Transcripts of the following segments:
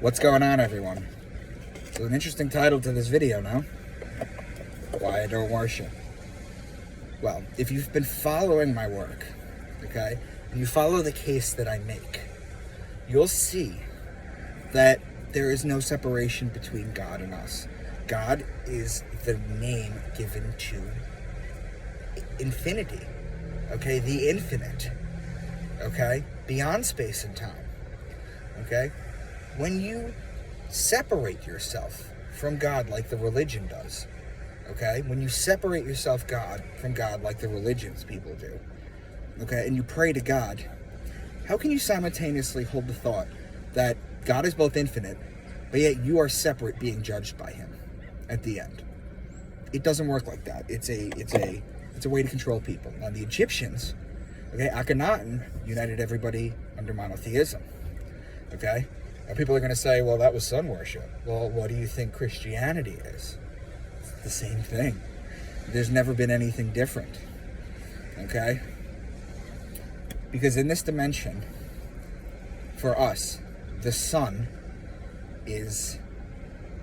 What's going on, everyone? So an interesting title to this video, no? Why I don't worship. Well, if you've been following my work, okay, and you follow the case that I make, you'll see that there is no separation between God and us. God is the name given to infinity, okay, the infinite, okay, beyond space and time, okay? When you separate yourself from God like the religion does, okay, when you separate yourself from God like the religions people do, okay, and you pray to God, how can you simultaneously hold the thought that God is both infinite, but yet you are separate, being judged by him at the end? It doesn't work like that. It's a way to control people. Now the Egyptians, okay, Akhenaten united everybody under monotheism, okay? Now people are going to say, well, that was sun worship. Well, what do you think Christianity is? It's the same thing. There's never been anything different, okay? Because in this dimension, for us, the sun is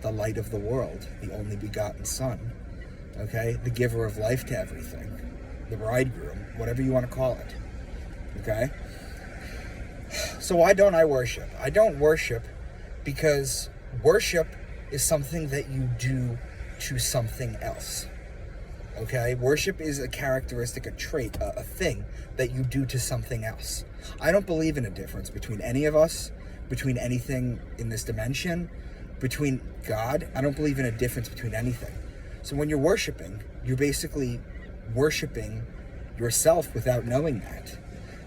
the light of the world, the only begotten Son, okay? The giver of life to everything, the bridegroom, whatever you want to call it, okay? So why don't I worship? I don't worship because worship is something that you do to something else, okay? Worship is a characteristic, a trait, a thing that you do to something else. I don't believe in a difference between any of us, between anything in this dimension, between God. I don't believe in a difference between anything. So when you're worshiping, you're basically worshiping yourself without knowing that.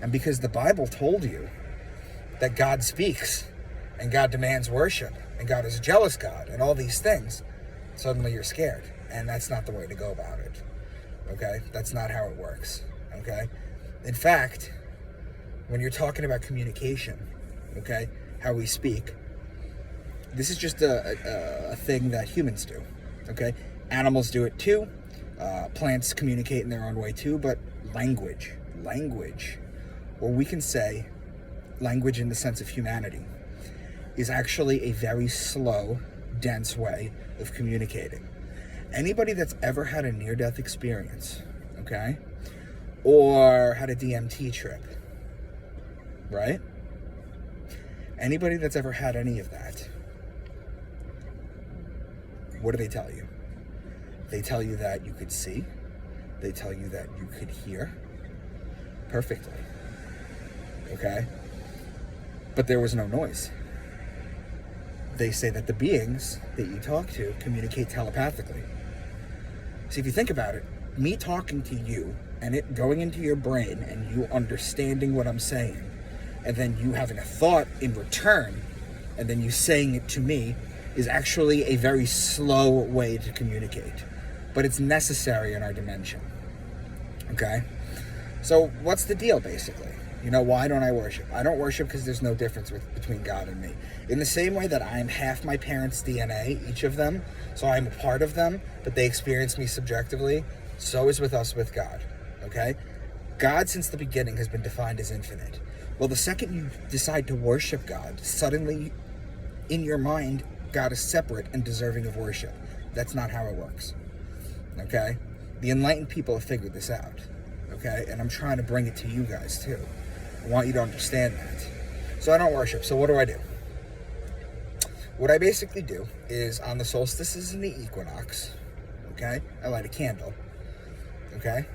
And because the Bible told you that God speaks and God demands worship and God is a jealous God and all these things, suddenly you're scared. And that's not the way to go about it, okay? That's not how it works, okay? In fact, when you're talking about communication, okay, how we speak, this is just a thing that humans do, okay? Animals do it too. Plants communicate in their own way too, but language, or we can say language in the sense of humanity, is actually a very slow, dense way of communicating. Anybody that's ever had a near-death experience, okay, or had a DMT trip, right? Anybody that's ever had any of that, what do they tell you? They tell you that you could see. They tell you that you could hear perfectly, okay? But there was no noise. They say that the beings that you talk to communicate telepathically. See, if you think about it, me talking to you and it going into your brain and you understanding what I'm saying, and then you having a thought in return, and then you saying it to me, is actually a very slow way to communicate. But it's necessary in our dimension, okay? So what's the deal, basically? You know, why don't I worship? I don't worship because there's no difference between God and me. In the same way that I am half my parents' DNA, each of them, so I'm a part of them, but they experience me subjectively, so is with us with God, okay? God, since the beginning, has been defined as infinite. Well, the second you decide to worship God, suddenly, in your mind, God is separate and deserving of worship. That's not how it works, okay? The enlightened people have figured this out, okay? And I'm trying to bring it to you guys, too. I want you to understand that. So I don't worship. So what do? What I basically do is on the solstices and the equinox, okay, I light a candle, okay?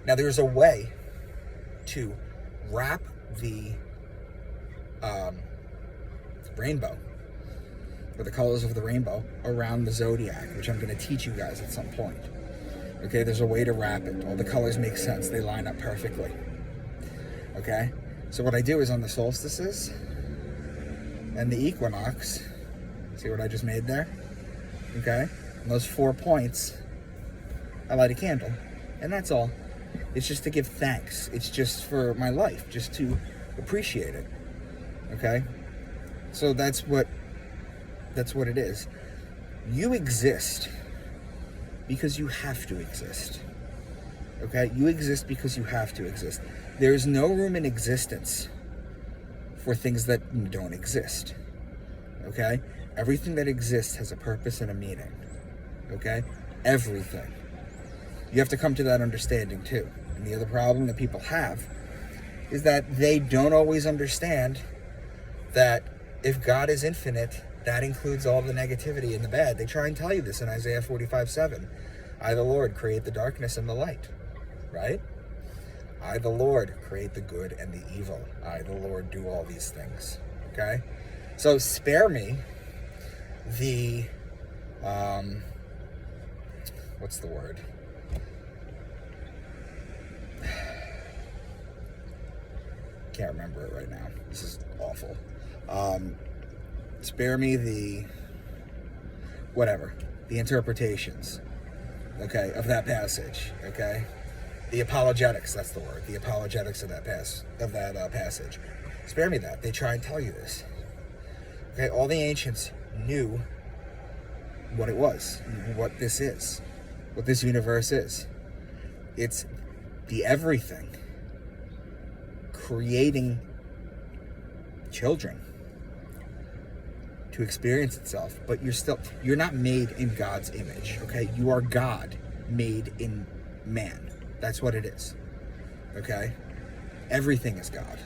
Now there's a way to wrap the rainbow, or the colors of the rainbow, around the zodiac, which I'm going to teach you guys at some point. Okay, there's a way to wrap it. All the colors make sense. They line up perfectly. Okay? So what I do is on the solstices and the equinox, see what I just made there? Okay? And those 4 points, I light a candle. And that's all. It's just to give thanks. It's just for my life, just to appreciate it. Okay? So that's what it is. You exist because you have to exist. Okay? You exist because you have to exist. There is no room in existence for things that don't exist. Okay? Everything that exists has a purpose and a meaning. Okay? Everything. You have to come to that understanding too. And the other problem that people have is that they don't always understand that if God is infinite, that includes all the negativity and the bad. They try and tell you this in Isaiah 45:7. I, the Lord, create the darkness and the light. Right? I, the Lord, create the good and the evil. I, the Lord, do all these things. Okay? So spare me the, what's the word? Can't remember it right now. This is awful. Spare me the, whatever, the interpretations, okay, of that passage, okay? The apologetics, that's the word. The apologetics of that passage. Spare me that. They try and tell you this. Okay, all the ancients knew what it was, what this is, what this universe is. It's the everything creating children to experience itself, but you're not made in God's image, okay? You are God made in man. That's what it is, okay? Everything is God,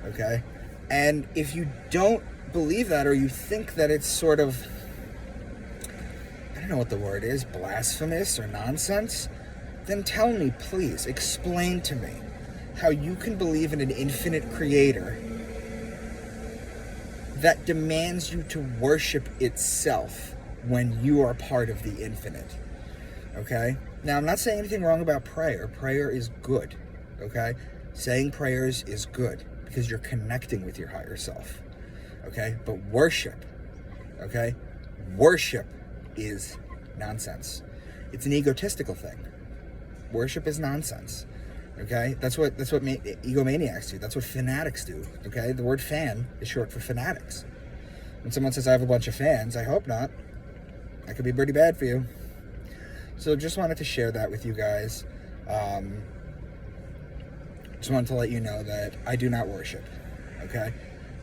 okay? And if you don't believe that, or you think that it's sort of, I don't know what the word is, blasphemous or nonsense, then tell me, please, explain to me how you can believe in an infinite creator that demands you to worship itself when you are part of the infinite, okay? Now, I'm not saying anything wrong about prayer. Prayer is good, okay? Saying prayers is good because you're connecting with your higher self, okay? But worship, okay? Worship is nonsense. It's an egotistical thing. Worship is nonsense, okay? That's what egomaniacs do. That's what fanatics do, okay? The word fan is short for fanatics. When someone says, I have a bunch of fans, I hope not. That could be pretty bad for you. So just wanted to share that with you guys. Just wanted to let you know that I do not worship, okay?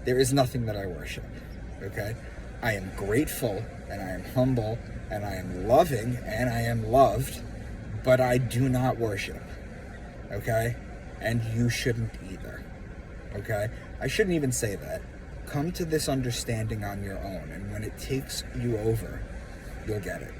There is nothing that I worship, okay? I am grateful, and I am humble, and I am loving, and I am loved, but I do not worship, okay? And you shouldn't either, okay? I shouldn't even say that. Come to this understanding on your own, and when it takes you over, you'll get it.